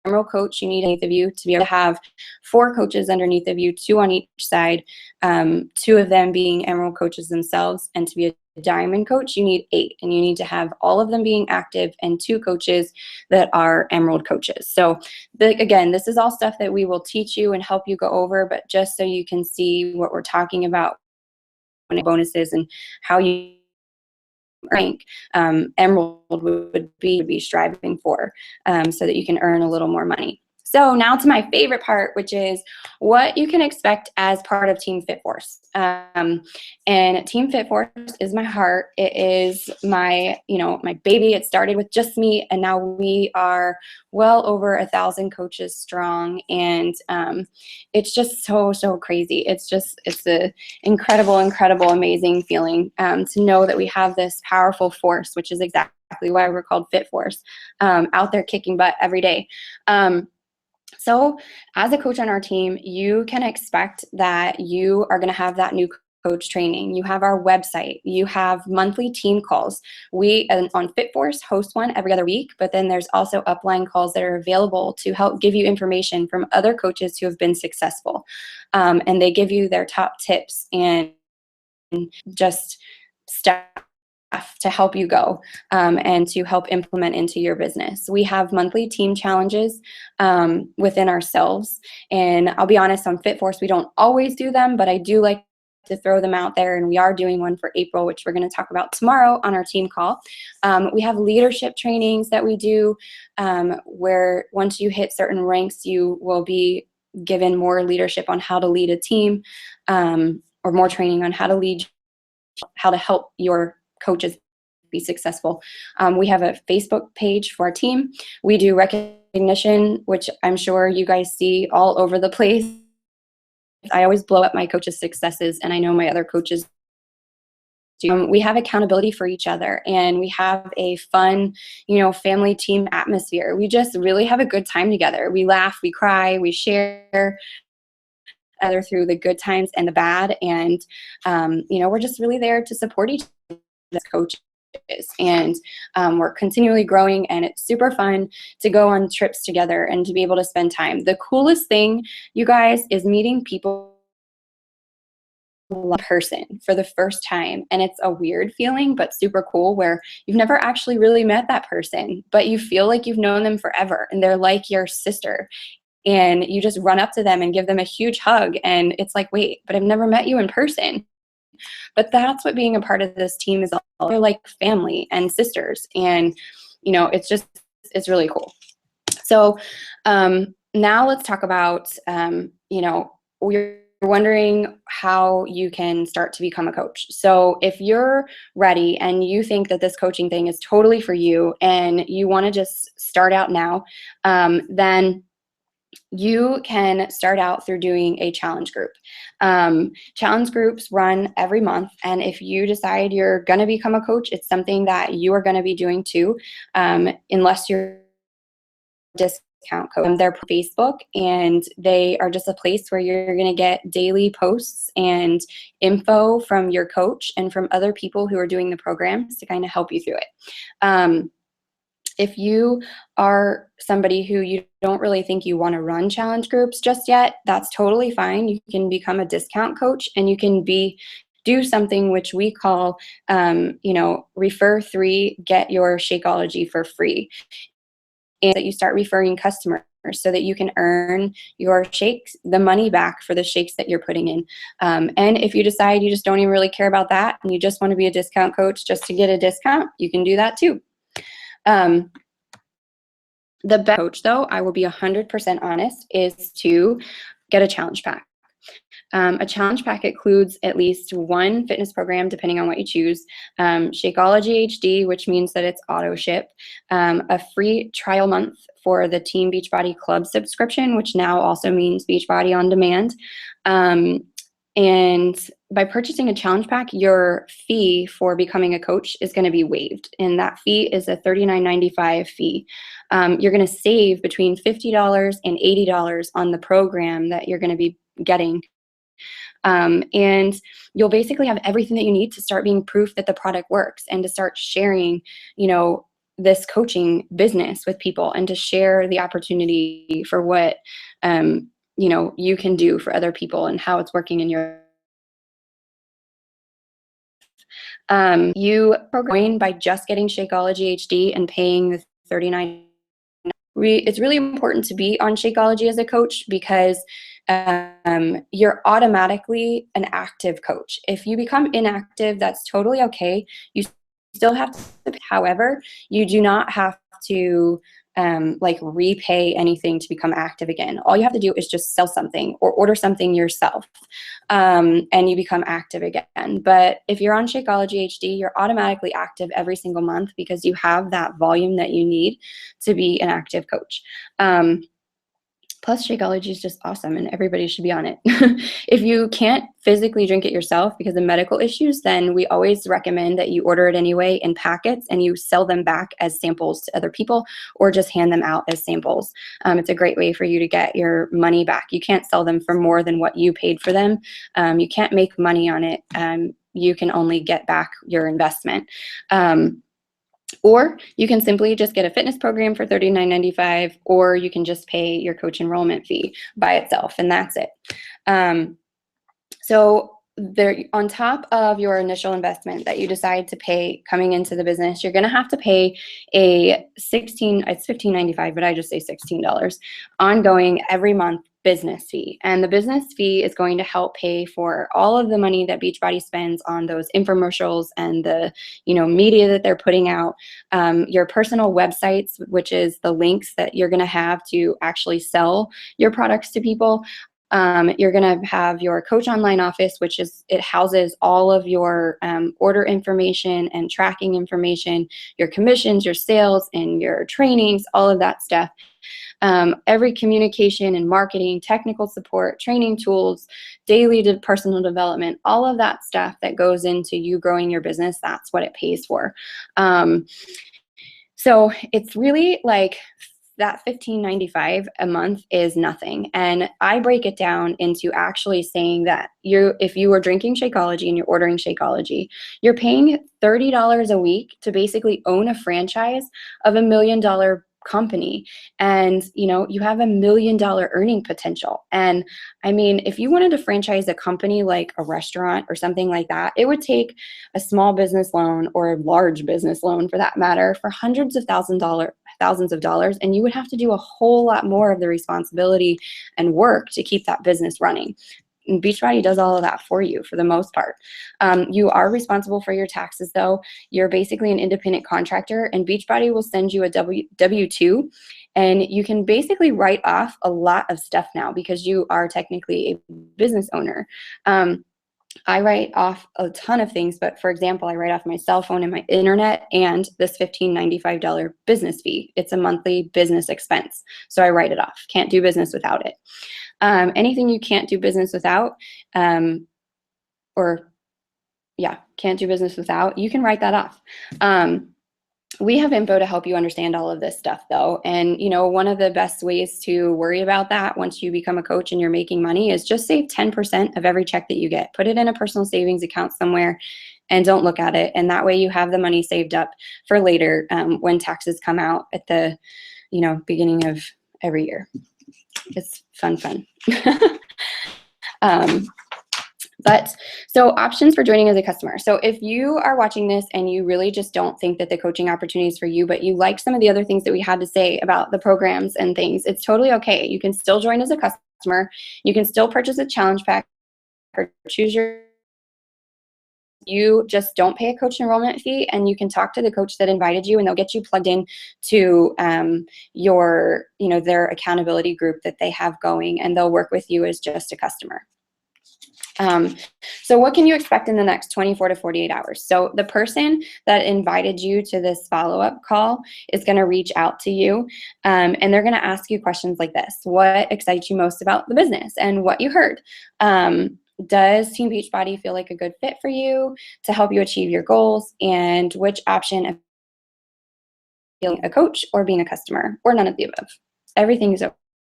Emerald coach, you need underneath of you to be able to have 4 coaches underneath of you, 2 on each side, 2 of them being Emerald coaches themselves. And to be a Diamond coach, you need 8, and you need to have all of them being active and 2 coaches that are Emerald coaches. So again, this is all stuff that we will teach you and help you go over, but just so you can see what we're talking about, bonuses and how you rank, Emerald would be striving for, so that you can earn a little more money. So now to my favorite part, which is what you can expect as part of Team Fit Force. And Team Fit Force is my heart. It is my, my baby. It started with just me, and now we are well over 1,000 coaches strong. And it's just so crazy. It's an incredible, amazing feeling to know that we have this powerful force, which is exactly why we're called Fit Force, out there kicking butt every day. So as a coach on our team, you can expect that you are going to have that new coach training. You have our website. You have monthly team calls. We on Fit Force host one every other week, but then there's also upline calls that are available to help give you information from other coaches who have been successful. And they give you their top tips and just stuff to help you go and to help implement into your business. We have monthly team challenges within ourselves. And I'll be honest, on Fit Force, we don't always do them, but I do like to throw them out there. And we are doing one for April, which we're going to talk about tomorrow on our team call. We have leadership trainings that we do where once you hit certain ranks, you will be given more leadership on how to lead a team, or more training on how to lead, how to help your coaches be successful. We have a Facebook page for our team. We do recognition, which I'm sure you guys see all over the place. I always blow up my coaches' successes, and I know my other coaches do. We have accountability for each other, and we have a fun, family team atmosphere. We just really have a good time together. We laugh, we cry, we share other through the good times and the bad, and we're just really there to support each other as coaches. And we're continually growing, and it's super fun to go on trips together and to be able to spend time. The coolest thing, you guys, is meeting people in person for the first time. And it's a weird feeling, but super cool, where you've never actually really met that person, but you feel like you've known them forever, and they're like your sister. And you just run up to them and give them a huge hug, and it's like, wait, but I've never met you in person. But that's what being a part of this team is all. They're like family and sisters, and it's really cool. So now let's talk about we're wondering how you can start to become a coach. So if you're ready and you think that this coaching thing is totally for you and you want to just start out now, then you can start out through doing a challenge group. Challenge groups run every month, and if you decide you're going to become a coach, it's something that you are going to be doing too, unless you're discount code. They're Facebook, and they are just a place where you're going to get daily posts and info from your coach and from other people who are doing the programs to kind of help you through it. If you are somebody who you don't really think you want to run challenge groups just yet, that's totally fine. You can become a discount coach, and you can do something which we call, refer 3, get your Shakeology for free. And that you start referring customers so that you can earn your shakes, the money back for the shakes that you're putting in. And if you decide you just don't even really care about that, and you just want to be a discount coach just to get a discount, you can do that too. The best coach, though, I will be 100% honest, is to get a challenge pack. A challenge pack includes at least 1 fitness program, depending on what you choose, Shakeology HD, which means that it's auto ship, a free trial month for the Team Beachbody Club subscription, which now also means Beachbody on Demand, and by purchasing a challenge pack, your fee for becoming a coach is going to be waived, and that fee is a $39.95 fee. You're going to save between $50 and $80 on the program that you're going to be getting. And you'll basically have everything that you need to start being proof that the product works, and to start sharing, this coaching business with people, and to share the opportunity for what, you can do for other people and how it's working in your you program by just getting Shakeology HD and paying the $39. It's really important to be on Shakeology as a coach, because you're automatically an active coach. If you become inactive, that's totally okay. You still have to, however, you do not have to repay anything to become active again. All you have to do is just sell something or order something yourself, and you become active again. But if you're on Shakeology HD, you're automatically active every single month, because you have that volume that you need to be an active coach. Plus, Shakeology is just awesome, and everybody should be on it. If you can't physically drink it yourself because of medical issues, then we always recommend that you order it anyway in packets, and you sell them back as samples to other people, or just hand them out as samples. It's a great way for you to get your money back. You can't sell them for more than what you paid for them. You can't make money on it. You can only get back your investment. Or you can simply just get a fitness program for $39.95, or you can just pay your coach enrollment fee by itself, and that's it. So there, on top of your initial investment that you decide to pay coming into the business, you're going to have to pay it's $15.95, but I just say $16 ongoing every month business fee. And the business fee is going to help pay for all of the money that Beachbody spends on those infomercials and the media that they're putting out, your personal websites, which is the links that you're going to have to actually sell your products to people. You're going to have your coach online office, which it houses all of your order information and tracking information, your commissions, your sales, and your trainings, all of that stuff. Every communication and marketing, technical support, training tools, daily personal development, all of that stuff that goes into you growing your business, that's what it pays for. So it's really like that $15.95 a month is nothing. And I break it down into actually saying that if you are drinking Shakeology and you're ordering Shakeology, you're paying $30 a week to basically own a franchise of $1 million company. And you have $1 million earning potential. And I mean, if you wanted to franchise a company like a restaurant or something like that, it would take a small business loan, or a large business loan for that matter, for hundreds of thousands of dollars, and you would have to do a whole lot more of the responsibility and work to keep that business running. And Beachbody does all of that for you for the most part. You are responsible for your taxes, though. You're basically an independent contractor, and Beachbody will send you a W-2, and you can basically write off a lot of stuff now because you are technically a business owner. I write off a ton of things, but for example, I write off my cell phone and my internet and this $15.95 business fee. It's a monthly business expense, so I write it off. Can't do business without it. Anything you can't do business without, can't do business without, you can write that off. We have info to help you understand all of this stuff, though. And, one of the best ways to worry about that once you become a coach and you're making money is just save 10% of every check that you get. Put it in a personal savings account somewhere and don't look at it. And that way you have the money saved up for later, when taxes come out at the, beginning of every year. It's fun. But so options for joining as a customer. So if you are watching this and you really just don't think that the coaching opportunity is for you, but you like some of the other things that we had to say about the programs and things, it's totally okay. You can still join as a customer. You can still purchase a challenge pack or choose you just don't pay a coach enrollment fee, and you can talk to the coach that invited you, and they'll get you plugged in to their accountability group that they have going, and they'll work with you as just a customer. So what can you expect in the next 24 to 48 hours? So the person that invited you to this follow-up call is going to reach out to you, and they're going to ask you questions like this. What excites you most about the business and what you heard? Does Team Beachbody feel like a good fit for you to help you achieve your goals? And which option of being a coach or being a customer, or none of the above? Everything is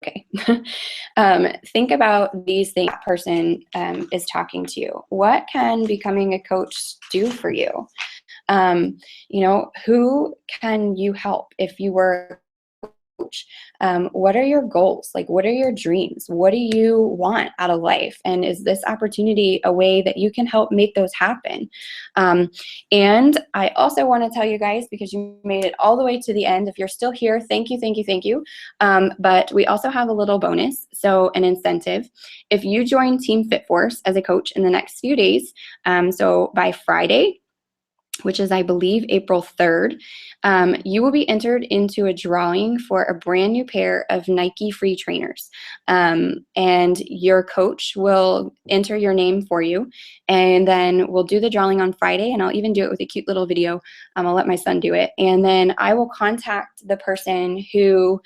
okay. Think about these things that person is talking to you. What can becoming a coach do for you? You know, who can you help if you were a coach? What are your goals? Like, what are your dreams? What do you want out of life? And is this opportunity a way that you can help make those happen? And I also want to tell you guys, because you made it all the way to the end, if you're still here, thank you, thank you, thank you. But we also have a little bonus, so an incentive. If you join Team FitForce as a coach in the next few days, so by Friday, which is, I believe, April 3rd, you will be entered into a drawing for a brand new pair of Nike free trainers. And your coach will enter your name for you, and then we'll do the drawing on Friday, and I'll even do it with a cute little video. I'll let my son do it. And then I will contact the person who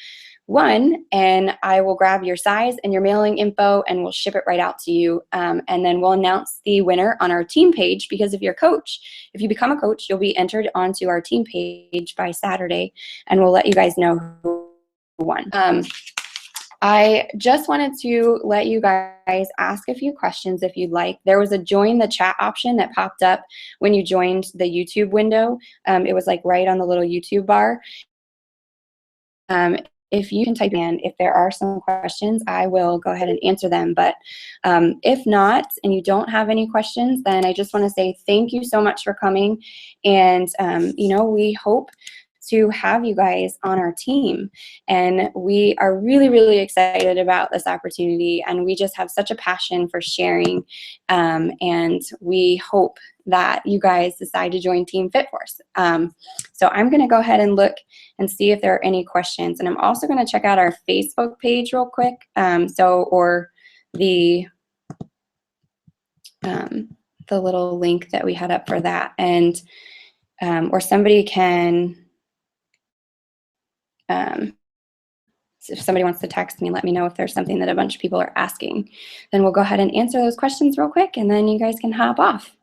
won, and I will grab your size and your mailing info, and we'll ship it right out to you. And then we'll announce the winner on our team page, because if you're a coach, if you become a coach, you'll be entered onto our team page by Saturday, and we'll let you guys know who won. I just wanted to let you guys ask a few questions if you'd like. There was a join the chat option that popped up when you joined the YouTube window. It was like right on the little YouTube bar. If you can type in, if there are some questions, I will go ahead and answer them. But if not, and you don't have any questions, then I just want to say thank you so much for coming. And, you know, we hope to have you guys on our team. And we are really, really excited about this opportunity. And we just have such a passion for sharing. And we hope that you guys decide to join Team FitForce. So I'm going to go ahead and look and see if there are any questions. And I'm also going to check out our Facebook page real quick. Or the little link that we had up for that. And, or somebody can, if somebody wants to text me, let me know if there's something that a bunch of people are asking. Then we'll go ahead and answer those questions real quick, and then you guys can hop off.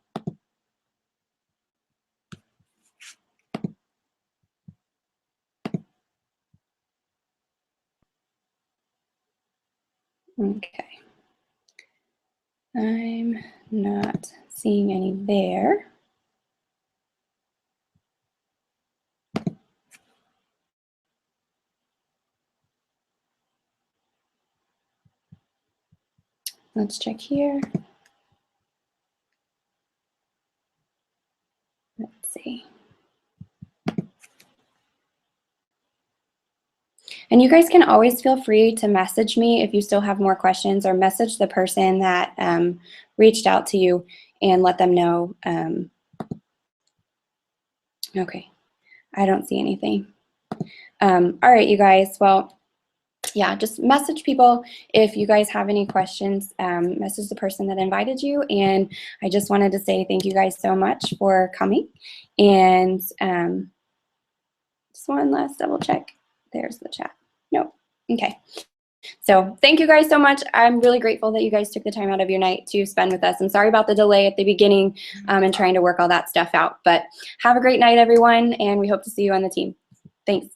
Okay. I'm not seeing any there. Let's check here. Let's see. And you guys can always feel free to message me if you still have more questions, or message the person that reached out to you and let them know. Okay, I don't see anything. All right, you guys. Well, yeah, just message people if you guys have any questions. Message the person that invited you. And I just wanted to say thank you guys so much for coming. And just one last double check. There's the chat. Nope. Okay. So thank you guys so much. I'm really grateful that you guys took the time out of your night to spend with us. I'm sorry about the delay at the beginning and trying to work all that stuff out. But have a great night, everyone. And we hope to see you on the team. Thanks.